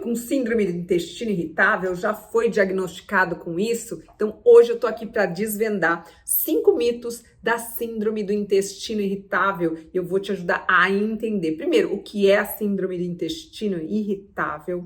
com síndrome do intestino irritável? Já foi diagnosticado com isso? Então hoje eu tô aqui para desvendar 5 mitos da síndrome do intestino irritável e eu vou te ajudar a entender. Primeiro, o que é a síndrome do intestino irritável?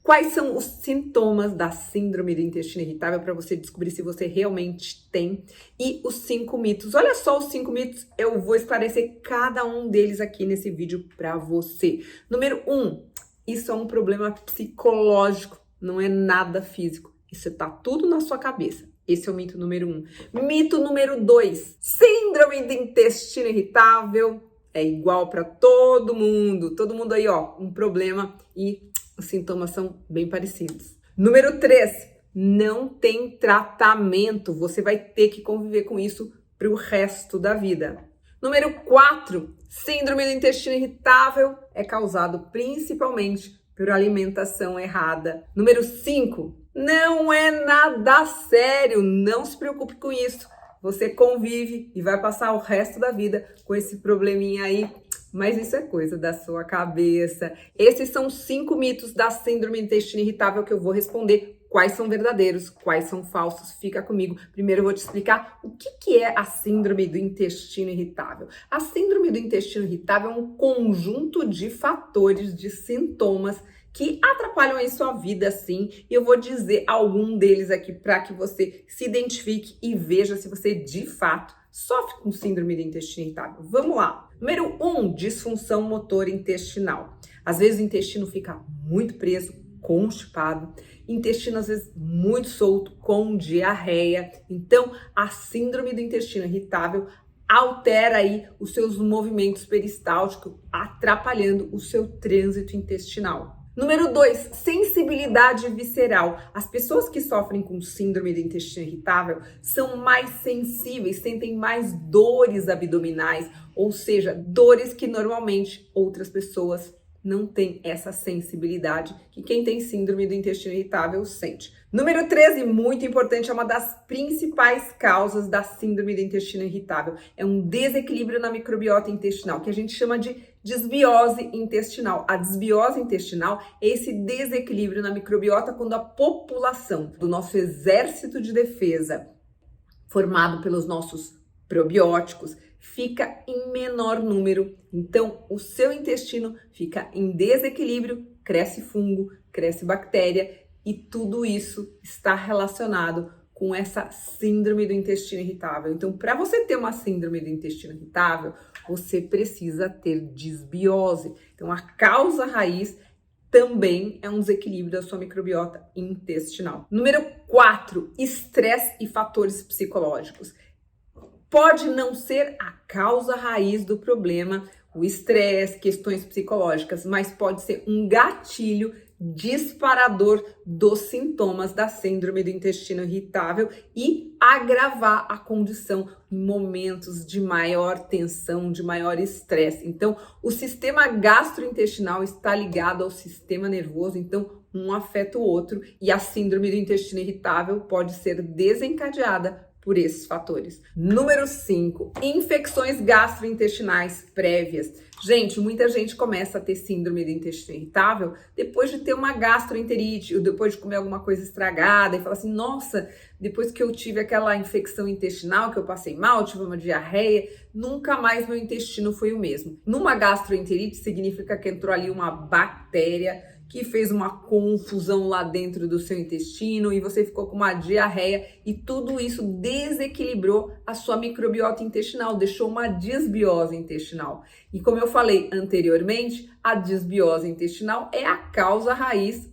Quais são os sintomas da síndrome do intestino irritável para você descobrir se você realmente tem? E os 5 mitos. Olha só os 5 mitos, eu vou esclarecer cada um deles aqui nesse vídeo para você. Número 1, isso é um problema psicológico, não é nada físico. Isso tá tudo na sua cabeça. Esse é o mito número 1. Mito número 2, síndrome do intestino irritável é igual para todo mundo. Todo mundo aí, ó, um problema e os sintomas são bem parecidos. Número 3, não tem tratamento. Você vai ter que conviver com isso para o resto da vida. Número 4, síndrome do intestino irritável é causado principalmente por alimentação errada. Número 5, não é nada sério. Não se preocupe com isso. Você convive e vai passar o resto da vida com esse probleminha aí. Mas isso é coisa da sua cabeça. Esses são 5 mitos da síndrome do intestino irritável que eu vou responder. Quais são verdadeiros, quais são falsos? Fica comigo. Primeiro eu vou te explicar o que é a síndrome do intestino irritável. A síndrome do intestino irritável é um conjunto de fatores, de sintomas que atrapalham aí sua vida, sim. E eu vou dizer algum deles aqui para que você se identifique e veja se você de fato sofre com síndrome do intestino irritável. Vamos lá. Número 1, disfunção motor intestinal. Às vezes o intestino fica muito preso, constipado, intestino às vezes muito solto, com diarreia. Então, a síndrome do intestino irritável altera aí os seus movimentos peristálticos, atrapalhando o seu trânsito intestinal. Número 2, sensibilidade visceral. As pessoas que sofrem com síndrome do intestino irritável são mais sensíveis, sentem mais dores abdominais, ou seja, dores que normalmente outras pessoas não têm essa sensibilidade que quem tem síndrome do intestino irritável sente. Número 13, muito importante, é uma das principais causas da síndrome do intestino irritável. É um desequilíbrio na microbiota intestinal, que a gente chama de desbiose intestinal. A desbiose intestinal é esse desequilíbrio na microbiota quando a população do nosso exército de defesa, formado pelos nossos probióticos, fica em menor número. Então, o seu intestino fica em desequilíbrio, cresce fungo, cresce bactéria e tudo isso está relacionado com essa síndrome do intestino irritável. Então, para você ter uma síndrome do intestino irritável, você precisa ter desbiose. Então, a causa raiz também é um desequilíbrio da sua microbiota intestinal. Número 4, estresse e fatores psicológicos. Pode não ser a causa raiz do problema, o estresse, questões psicológicas, mas pode ser um gatilho disparador dos sintomas da síndrome do intestino irritável e agravar a condição em momentos de maior tensão, de maior estresse. Então, o sistema gastrointestinal está ligado ao sistema nervoso, então um afeta o outro e a síndrome do intestino irritável pode ser desencadeada por esses fatores. Número 5, infecções gastrointestinais prévias. Gente, muita gente começa a ter síndrome do intestino irritável depois de ter uma gastroenterite ou depois de comer alguma coisa estragada e fala assim, nossa, depois que eu tive aquela infecção intestinal, que eu passei mal, tive uma diarreia, nunca mais meu intestino foi o mesmo. Numa gastroenterite significa que entrou ali uma bactéria que fez uma confusão lá dentro do seu intestino e você ficou com uma diarreia e tudo isso desequilibrou a sua microbiota intestinal, deixou uma desbiose intestinal. E como eu falei anteriormente, a desbiose intestinal é a causa raiz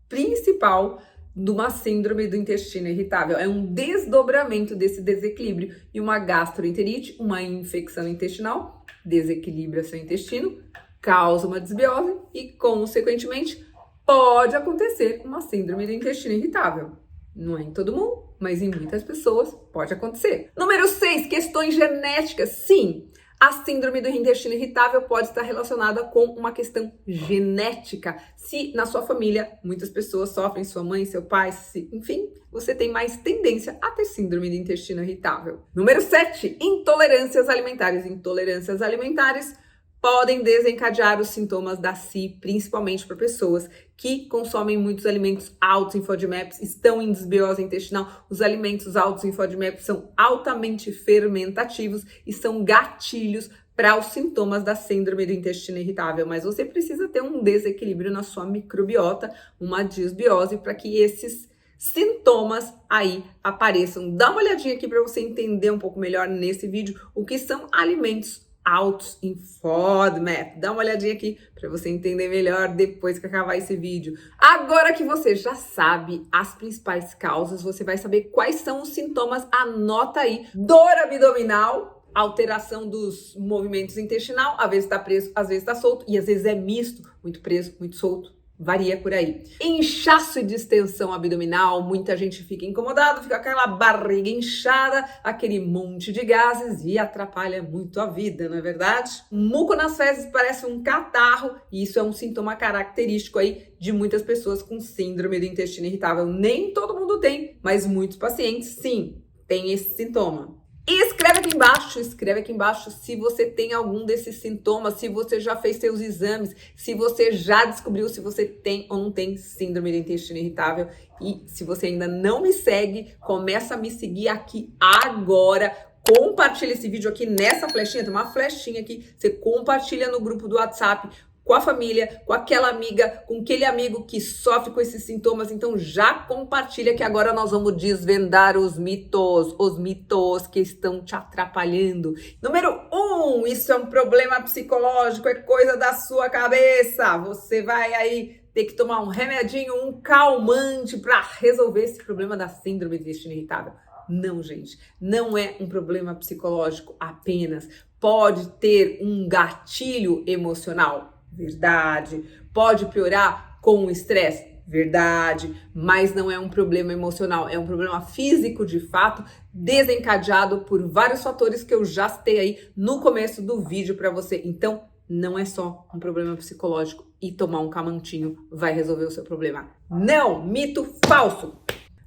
principal de uma síndrome do intestino irritável. É um desdobramento desse desequilíbrio e uma gastroenterite, uma infecção intestinal, desequilibra seu intestino, causa uma desbiose e, consequentemente, pode acontecer uma síndrome do intestino irritável. Não é em todo mundo, mas em muitas pessoas pode acontecer. Número 6, questões genéticas. Sim, a síndrome do intestino irritável pode estar relacionada com uma questão genética. Se na sua família muitas pessoas sofrem, sua mãe, seu pai, enfim, você tem mais tendência a ter síndrome do intestino irritável. Número 7, intolerâncias alimentares. Intolerâncias alimentares podem desencadear os sintomas da CI, principalmente para pessoas que consomem muitos alimentos altos em FODMAPs, estão em desbiose intestinal. Os alimentos altos em FODMAPs são altamente fermentativos e são gatilhos para os sintomas da síndrome do intestino irritável, mas você precisa ter um desequilíbrio na sua microbiota, uma disbiose, para que esses sintomas aí apareçam. Dá uma olhadinha aqui para você entender um pouco melhor nesse vídeo o que são alimentos altos em FODMAP. Dá uma olhadinha aqui para você entender melhor depois que acabar esse vídeo. Agora que você já sabe as principais causas, você vai saber quais são os sintomas. Anota aí: dor abdominal, alteração dos movimentos intestinal, às vezes está preso, às vezes está solto, e às vezes é misto, muito preso, muito solto. Varia por aí. Inchaço e distensão abdominal, muita gente fica incomodado, fica com aquela barriga inchada, aquele monte de gases e atrapalha muito a vida, não é verdade? Muco nas fezes parece um catarro e isso é um sintoma característico aí de muitas pessoas com síndrome do intestino irritável. Nem todo mundo tem, mas muitos pacientes sim têm esse sintoma. E escreve aqui embaixo se você tem algum desses sintomas, se você já fez seus exames, se você já descobriu se você tem ou não tem síndrome do intestino irritável. E se você ainda não me segue, começa a me seguir aqui agora. Compartilha esse vídeo aqui nessa flechinha, tem uma flechinha aqui, você compartilha no grupo do WhatsApp, com a família, com aquela amiga, com aquele amigo que sofre com esses sintomas. Então já compartilha que agora nós vamos desvendar os mitos que estão te atrapalhando. Número 1, isso é um problema psicológico, é coisa da sua cabeça. Você vai aí ter que tomar um remedinho, um calmante para resolver esse problema da síndrome do intestino irritável. Não, gente, não é um problema psicológico apenas. Pode ter um gatilho emocional. Verdade. Pode piorar com o estresse? Verdade. Mas não é um problema emocional, é um problema físico de fato, desencadeado por vários fatores que eu já citei aí no começo do vídeo para você. Então, não é só um problema psicológico e tomar um camantinho vai resolver o seu problema. Não, mito falso.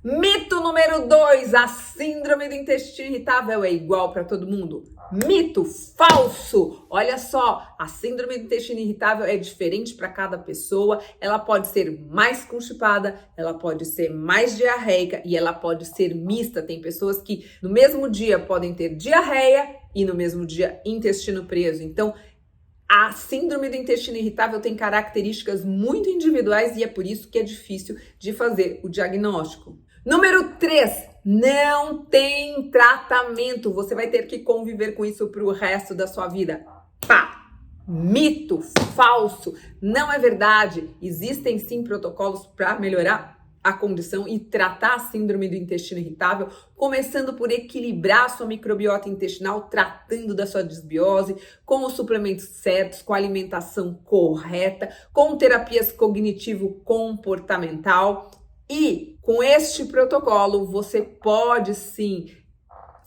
Mito número 2, a síndrome do intestino irritável é igual para todo mundo. Mito falso! Olha só, a síndrome do intestino irritável é diferente para cada pessoa, ela pode ser mais constipada, ela pode ser mais diarreica e ela pode ser mista. Tem pessoas que no mesmo dia podem ter diarreia e no mesmo dia intestino preso. Então, a síndrome do intestino irritável tem características muito individuais e é por isso que é difícil de fazer o diagnóstico. Número 3, não tem tratamento. Você vai ter que conviver com isso para o resto da sua vida. Pá! Mito falso. Não é verdade. Existem sim protocolos para melhorar a condição e tratar a síndrome do intestino irritável, começando por equilibrar a sua microbiota intestinal, tratando da sua disbiose, com os suplementos certos, com a alimentação correta, com terapias cognitivo-comportamental. E com este protocolo, você pode sim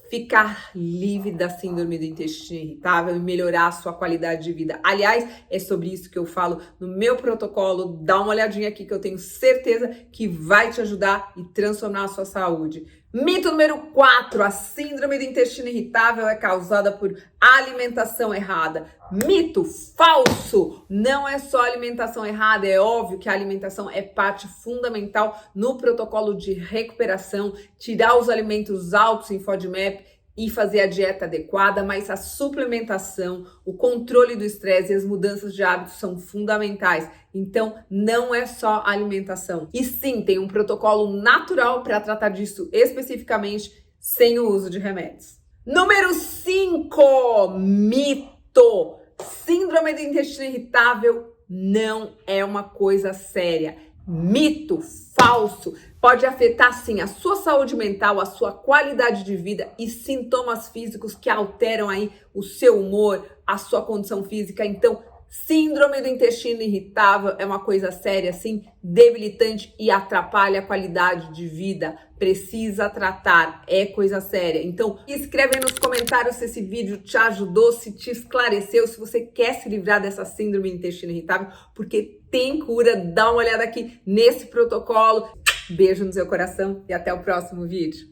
ficar livre da síndrome do intestino irritável e melhorar a sua qualidade de vida. Aliás, é sobre isso que eu falo no meu protocolo. Dá uma olhadinha aqui que eu tenho certeza que vai te ajudar e transformar a sua saúde. Mito número 4, a síndrome do intestino irritável é causada por alimentação errada. Mito falso, não é só alimentação errada, é óbvio que a alimentação é parte fundamental no protocolo de recuperação, tirar os alimentos altos em FODMAP e fazer a dieta adequada, mas a suplementação, o controle do estresse e as mudanças de hábitos são fundamentais. Então, não é só alimentação. E sim, tem um protocolo natural para tratar disso especificamente, sem o uso de remédios. Número 5, mito. Síndrome do intestino irritável não é uma coisa séria. Mito falso. Pode afetar sim a sua saúde mental, a sua qualidade de vida e sintomas físicos que alteram aí o seu humor, a sua condição física. Então, síndrome do intestino irritável é uma coisa séria, sim, debilitante e atrapalha a qualidade de vida. Precisa tratar, é coisa séria. Então, escreve aí nos comentários se esse vídeo te ajudou, se te esclareceu, se você quer se livrar dessa síndrome do intestino irritável, porque tem cura. Dá uma olhada aqui nesse protocolo. Beijo no seu coração e até o próximo vídeo.